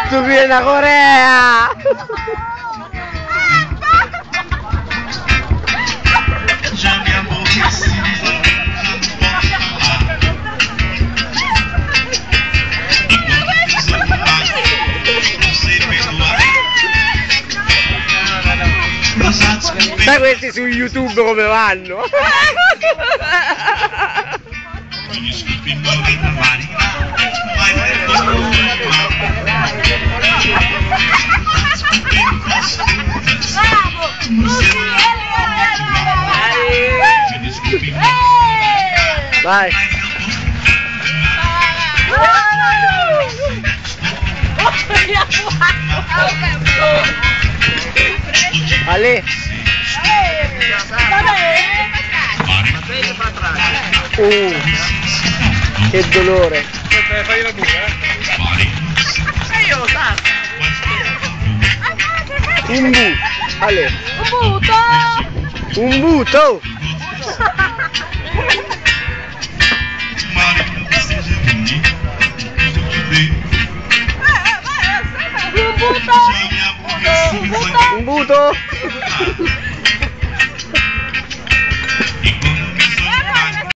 Tu vieni da Corea! Sai questi su YouTube come vanno? Vai! Ale! Che dolore! Fai la buca, io sa! Un bu! Ale! Un buto! Un buto! Un buto! Un buto!